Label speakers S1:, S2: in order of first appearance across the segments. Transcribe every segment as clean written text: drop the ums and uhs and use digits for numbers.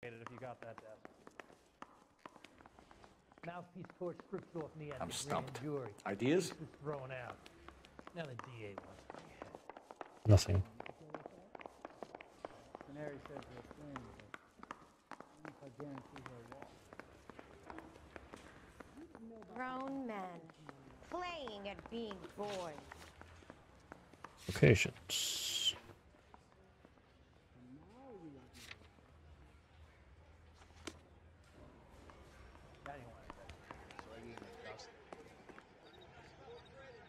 S1: If you got that desk. Mouthpiece torch strips off me at
S2: I'm
S1: the
S2: stumped.
S1: grand jury.
S2: Ideas?
S1: This is thrown out. Now the DA wants my head.
S3: Nothing.
S4: Canary says her friend, but I guarantee her walk.
S5: Grown men playing at being bored.
S3: Locations.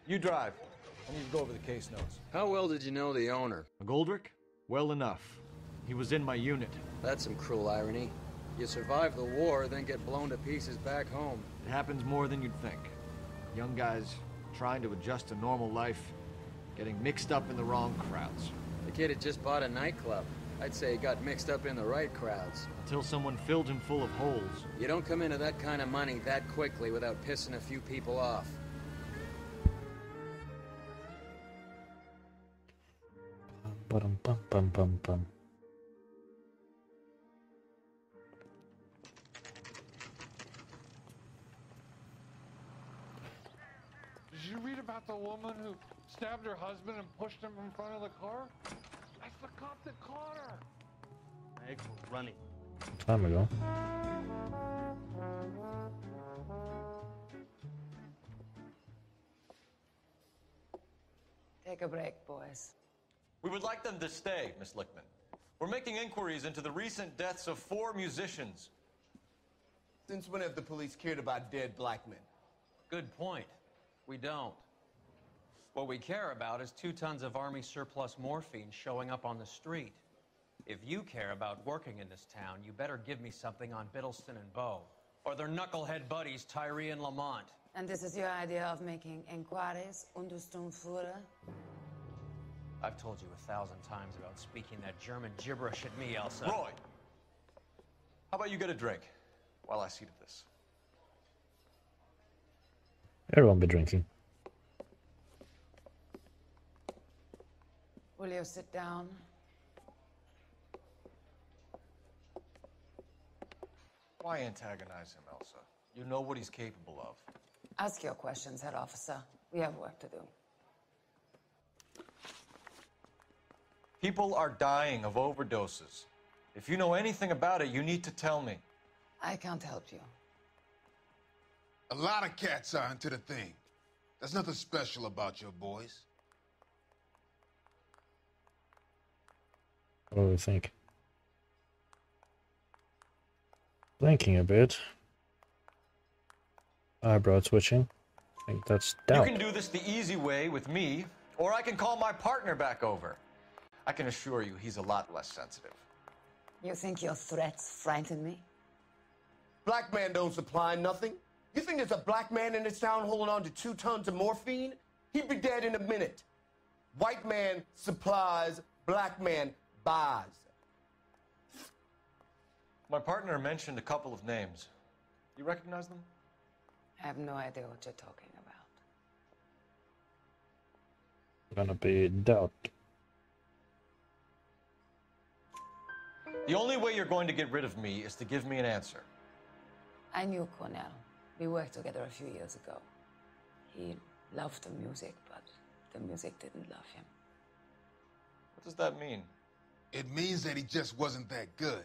S6: You drive. I need to go over the case notes.
S7: How well did you know the owner?
S6: McGoldrick? Well enough. He was in my unit.
S7: That's some cruel irony. You survive the war, then get blown to pieces back home.
S6: It happens more than you'd think. Young guys trying to adjust to normal life, getting mixed up in the wrong crowds.
S7: The kid had just bought a nightclub. I'd say he got mixed up in the right crowds.
S6: Until someone filled him full of holes.
S7: You don't come into that kind of money that quickly without pissing a few people off.
S3: Bum bum bum bum bum.
S8: Did you read about the woman who stabbed her husband and pushed him in front of the car? That's the cop that caught her.
S1: My eggs were running.
S3: Time ago.
S9: Take a break, boys.
S10: We would like them to stay, Miss Lickman. We're making inquiries into the recent deaths of 4 musicians.
S11: Since when have the police cared about dead black men?
S12: Good point. We don't. What we care about is 2 tons of Army surplus morphine showing up on the street. If you care about working in this town, you better give me something on Biddleston and Bow, or their knucklehead buddies Tyree and Lamont.
S9: And this is your idea of making inquiries under Sturmführer?
S12: I've told you 1,000 times about speaking that German gibberish at me, Elsa.
S10: Roy, how about you get a drink while I see to this?
S3: Everyone be drinking.
S9: Will you sit down?
S10: Why antagonize him, Elsa? You know what he's capable of.
S9: Ask your questions, head officer. We have work to do.
S10: People are dying of overdoses. If you know anything about it, you need to tell me.
S9: I can't help you.
S13: A lot of cats are into the thing. There's nothing special about your boys.
S3: What do we think? Blinking a bit. Eyebrow twitching. I think that's doubt.
S10: You can do this the easy way with me, or I can call my partner back over. I can assure you he's a lot less sensitive.
S9: You think your threats frighten me?
S11: Black man don't supply nothing. You think there's a black man in this town holding on to 2 tons of morphine? He'd be dead in a minute. White man supplies, black man buys.
S10: My partner mentioned a couple of names. You recognize them?
S9: I have no idea what you're talking about.
S3: Gonna be doubt.
S10: The only way you're going to get rid of me is to give me an answer.
S9: I knew Cornell. We worked together a few years ago. He loved the music, but the music didn't love him.
S10: What does that mean?
S13: It means that he just wasn't that good.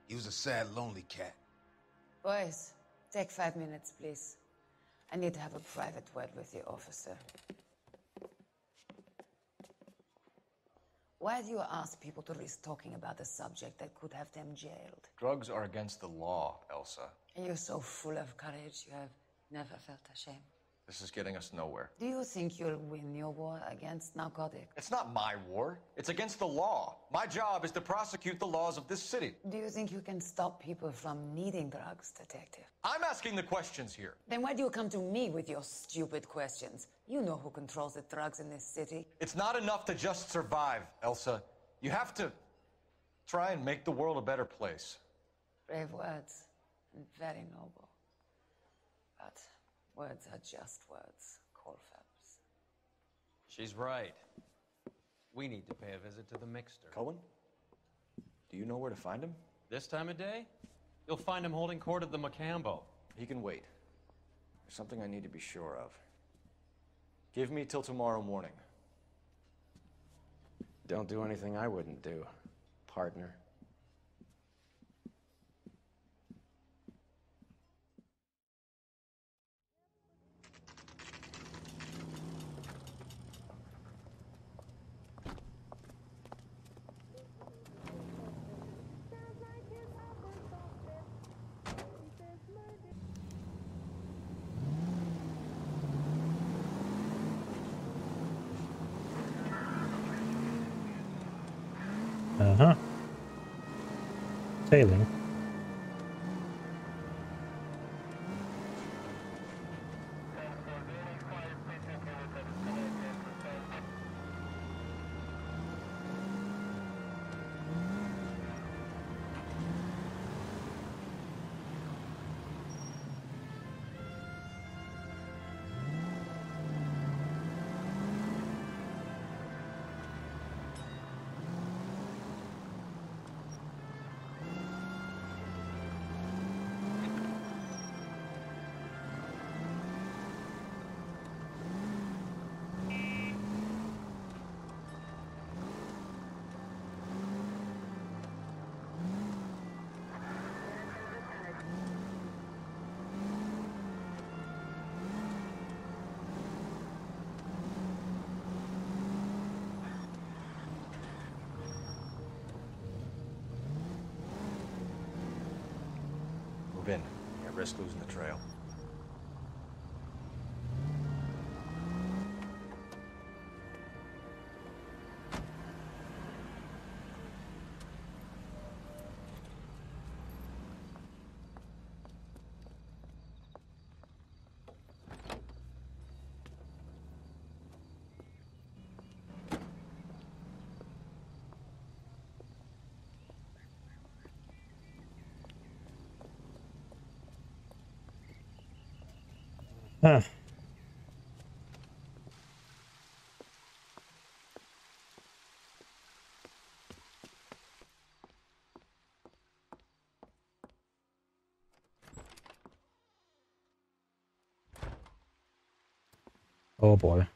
S13: He was a sad, lonely cat.
S9: Boys, take 5 minutes, please. I need to have a private word with the officer. Why do you ask people to risk talking about a subject that could have them jailed?
S10: Drugs are against the law, Elsa.
S9: And you're so full of courage, you have never felt ashamed.
S10: This is getting us nowhere.
S9: Do you think you'll win your war against narcotics?
S10: It's not my war. It's against the law. My job is to prosecute the laws of this city.
S9: Do you think you can stop people from needing drugs, detective?
S10: I'm asking the questions here.
S9: Then why do you come to me with your stupid questions? You know who controls the drugs in this city.
S10: It's not enough to just survive, Elsa. You have to try and make the world a better place.
S9: Brave words, and very noble. But words are just words, Colfax.
S12: She's right. We need to pay a visit to the mixer.
S10: Cohen? Do you know where to find him?
S12: This time of day? You'll find him holding court at the Macambo.
S10: He can wait. There's something I need to be sure of. Give me till tomorrow morning.
S7: Don't do anything I wouldn't do, partner.
S3: Uh-huh. Sailing.
S10: Move in. Can't risk losing the trail.
S3: Huh. Oh boy.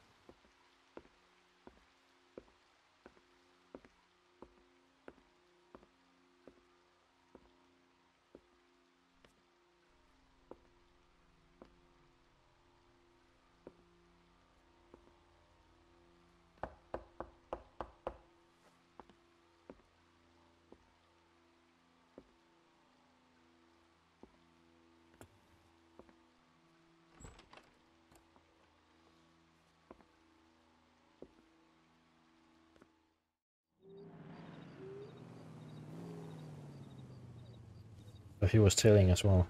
S3: So he was tailing as well.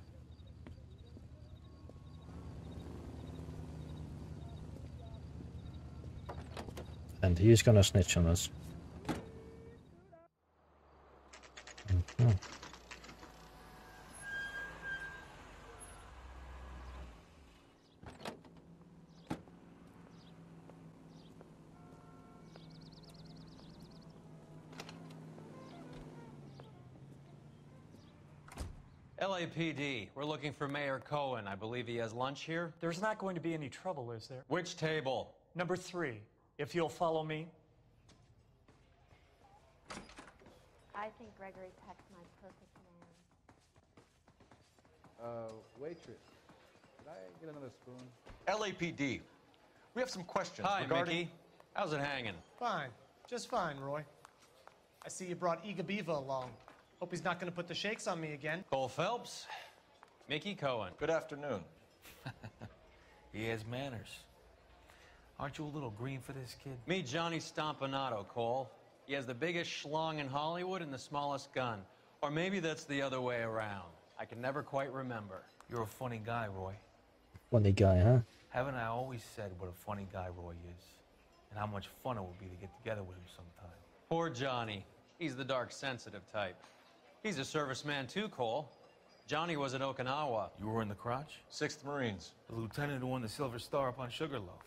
S3: And he's gonna snitch on us. Mhm.
S12: LAPD, we're looking for Mayor Cohen. I believe he has lunch here.
S2: There's not going to be any trouble, is there?
S12: Which table?
S2: Number 3, if you'll follow me.
S5: I think Gregory Peck's my perfect man.
S4: Waitress, could I get another spoon?
S10: LAPD. We have some questions
S12: Hi,
S10: regarding...
S12: Mickey. How's it hanging?
S14: Fine. Just fine, Roy. I see you brought Iga Beaver along. Hope he's not going to put the shakes on me again.
S12: Cole Phelps, Mickey Cohen.
S10: Good afternoon.
S15: He has manners. Aren't you a little green for this kid?
S12: Meet Johnny Stompanato, Cole. He has the biggest schlong in Hollywood and the smallest gun. Or maybe that's the other way around. I can never quite remember.
S15: You're a funny guy, Roy.
S3: Funny guy, huh?
S15: Haven't I always said what a funny guy Roy is? And how much fun it would be to get together with him sometime.
S12: Poor Johnny. He's the dark, sensitive type. He's a serviceman too, Cole. Johnny was at Okinawa.
S15: You were in the crotch?
S10: 6th Marines.
S15: The lieutenant who won the Silver Star up on Sugarloaf.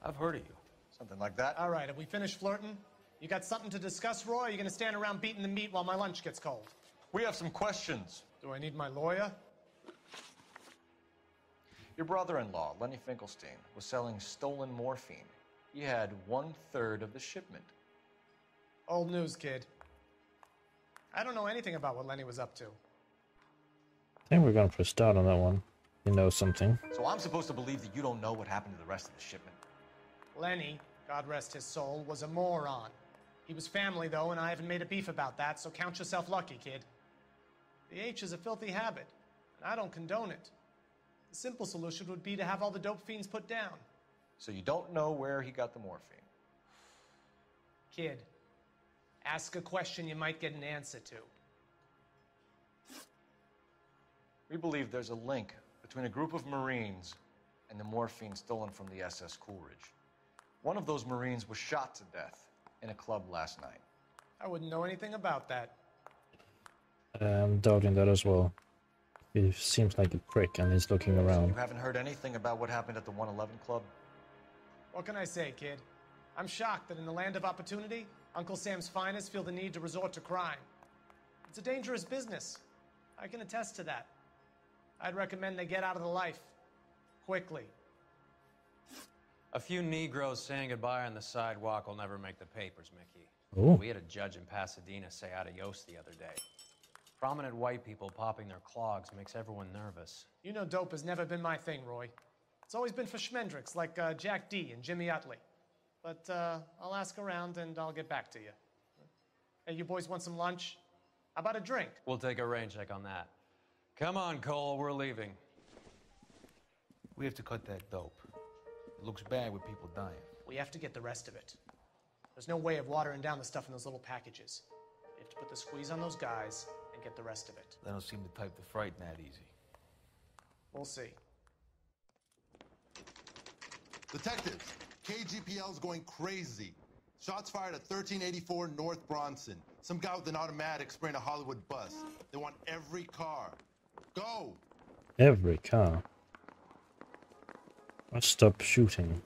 S15: I've heard of you.
S10: Something like that.
S14: All right, have we finished flirting? You got something to discuss, Roy? Or are you gonna stand around beating the meat while my lunch gets cold?
S10: We have some questions.
S14: Do I need my lawyer?
S10: Your brother-in-law, Lenny Finkelstein, was selling stolen morphine. He had 1/3 of the shipment.
S14: Old news, kid. I don't know anything about what Lenny was up to.
S3: I think we're gonna press start on that one. You know something.
S10: So I'm supposed to believe that you don't know what happened to the rest of the shipment?
S14: Lenny, God rest his soul, was a moron. He was family, though, and I haven't made a beef about that, so count yourself lucky, kid. The H is a filthy habit, and I don't condone it. The simple solution would be to have all the dope fiends put down.
S10: So you don't know where he got the morphine?
S14: Kid, ask a question you might get an answer to.
S10: We believe there's a link between a group of Marines and the morphine stolen from the SS Coolidge. One of those Marines was shot to death in a club last night.
S14: I wouldn't know anything about that.
S3: I'm doubting that as well. He seems like a prick and he's looking around.
S10: You haven't heard anything about what happened at the 111 Club?
S14: What can I say, kid? I'm shocked that in the land of opportunity, Uncle Sam's finest feel the need to resort to crime. It's a dangerous business. I can attest to that. I'd recommend they get out of the life. Quickly.
S12: A few Negroes saying goodbye on the sidewalk will never make the papers, Mickey.
S3: Ooh.
S12: We had a judge in Pasadena say adios the other day. Prominent white people popping their clogs makes everyone nervous.
S14: You know dope has never been my thing, Roy. It's always been for schmendricks like Jack D. and Jimmy Utley. But I'll ask around and I'll get back to you. Hey, you boys want some lunch? How about a drink?
S12: We'll take a rain check on that. Come on, Cole, we're leaving.
S15: We have to cut that dope. It looks bad with people dying.
S14: We have to get the rest of it. There's no way of watering down the stuff in those little packages. We have to put the squeeze on those guys and get the rest of it.
S15: They don't seem the type to frighten that easy.
S14: We'll see.
S16: Detectives, KGPL's going crazy. Shots fired at 1384 North Bronson. Some guy with an automatic spraying a Hollywood bus. They want every car. Go!
S3: Every car. Let's stop shooting.